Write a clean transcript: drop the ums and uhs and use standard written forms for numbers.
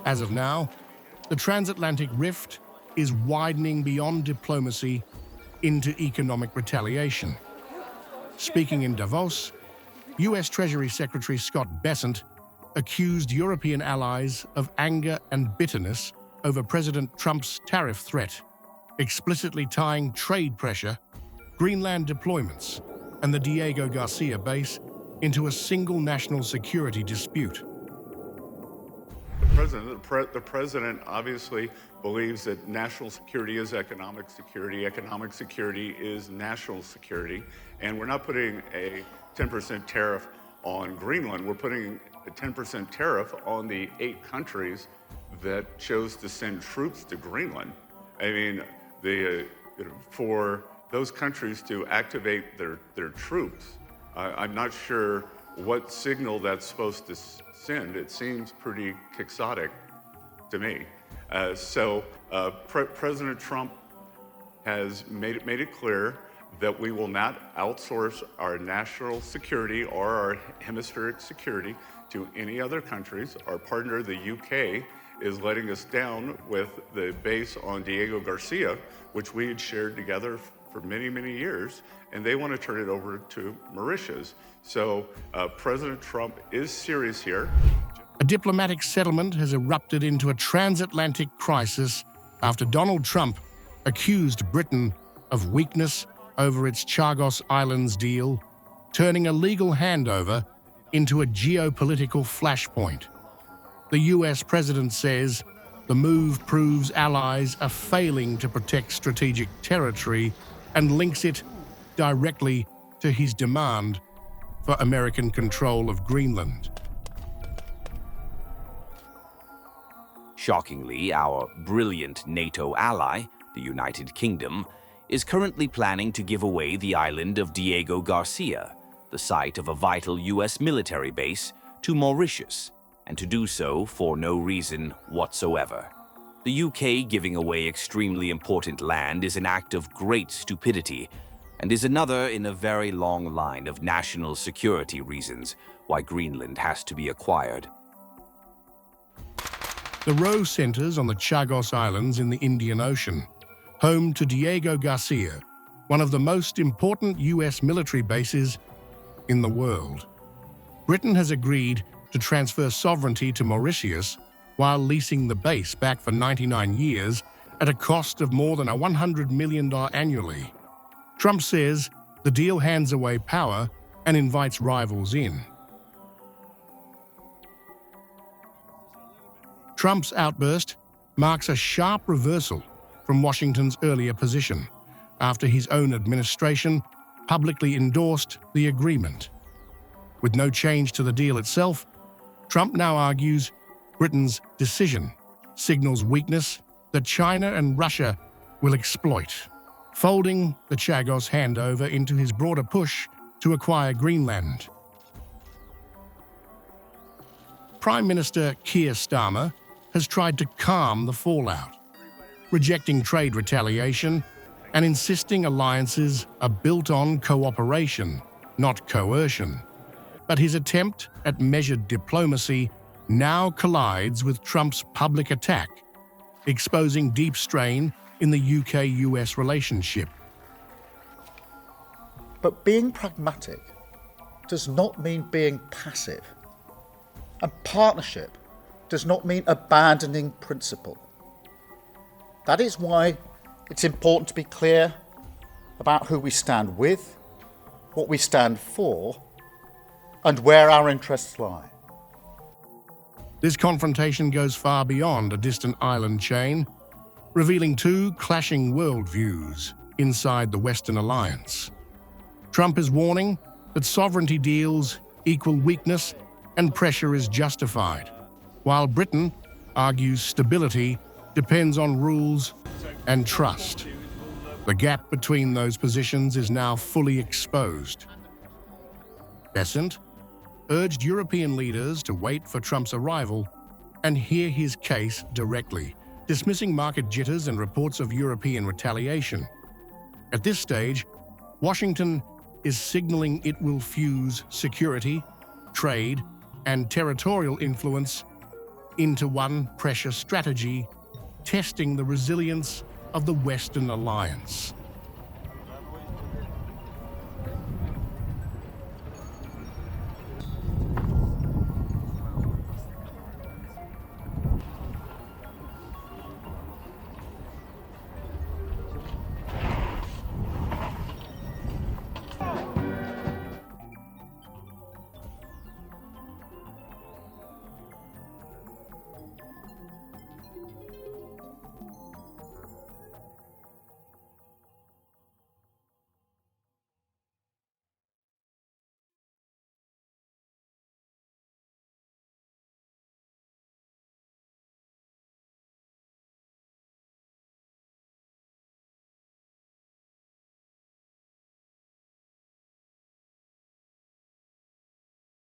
As of now, the transatlantic rift is widening beyond diplomacy into economic retaliation. Speaking in Davos, US Treasury Secretary Scott Bessent accused European allies of anger and bitterness over President Trump's tariff threat, explicitly tying trade pressure, Greenland deployments, and the Diego Garcia base into a single national security dispute. The president obviously believes that national security is economic security is national security, and we're not putting a 10% tariff on Greenland. We're putting a 10% tariff on the 8 countries that chose to send troops to Greenland. I mean, for those countries to activate their troops, I'm not sure what signal that's supposed to send. It seems pretty quixotic to me. President Trump has made it clear that we will not outsource our national security or our hemispheric security to any other countries. Our partner, the UK, is letting us down with the base on Diego Garcia, which we had shared together for many, many years, and they want to turn it over to Mauritius. So President Trump is serious here. A diplomatic settlement has erupted into a transatlantic crisis after Donald Trump accused Britain of weakness over its Chagos Islands deal, turning a legal handover into a geopolitical flashpoint. The US president says the move proves allies are failing to protect strategic territory and links it directly to his demand for American control of Greenland. Shockingly, our brilliant NATO ally, the United Kingdom, is currently planning to give away the island of Diego Garcia, the site of a vital US military base, to Mauritius, and to do so for no reason whatsoever. The UK giving away extremely important land is an act of great stupidity and is another in a very long line of national security reasons why Greenland has to be acquired. The row centers on the Chagos Islands in the Indian Ocean, home to Diego Garcia, one of the most important US military bases in the world. Britain has agreed to transfer sovereignty to Mauritius while leasing the base back for 99 years at a cost of more than $100 million annually. Trump says the deal hands away power and invites rivals in. Trump's outburst marks a sharp reversal from Washington's earlier position, after his own administration publicly endorsed the agreement. With no change to the deal itself, Trump now argues Britain's decision signals weakness that China and Russia will exploit, folding the Chagos handover into his broader push to acquire Greenland. Prime Minister Keir Starmer has tried to calm the fallout, rejecting trade retaliation and insisting alliances are built on cooperation, not coercion. But his attempt at measured diplomacy now collides with Trump's public attack, exposing deep strain in the UK-US relationship. But being pragmatic does not mean being passive. And partnership does not mean abandoning principle. That is why it's important to be clear about who we stand with, what we stand for, and where our interests lie. This confrontation goes far beyond a distant island chain, revealing two clashing worldviews inside the Western alliance. Trump is warning that sovereignty deals equal weakness and pressure is justified, while Britain argues stability depends on rules and trust. The gap between those positions is now fully exposed. Bessent urged European leaders to wait for Trump's arrival and hear his case directly, dismissing market jitters and reports of European retaliation. At this stage, Washington is signaling it will fuse security, trade, and territorial influence into one pressure strategy, testing the resilience of the Western alliance.